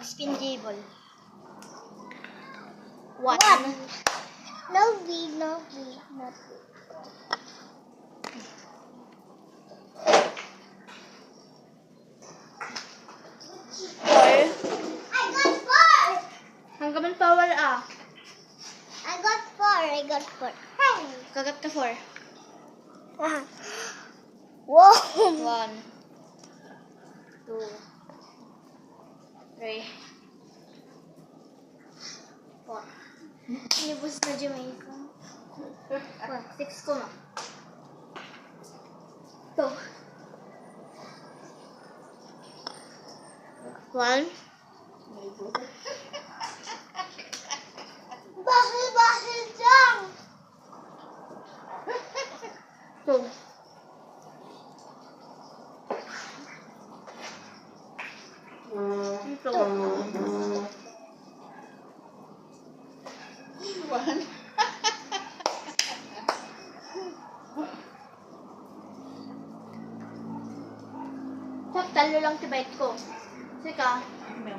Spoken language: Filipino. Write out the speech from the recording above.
Spin table. One. No V, not V. Four. I got four. Hanggang power ah. I got four. Hey. Kagat ka four. Whoa. 1, 2, 3, 4. Inubos na Jamaica. 6 ko na. 2. 1. Bahil dyan. 2. 2. One. Talo lang tibait ko. Sika. No.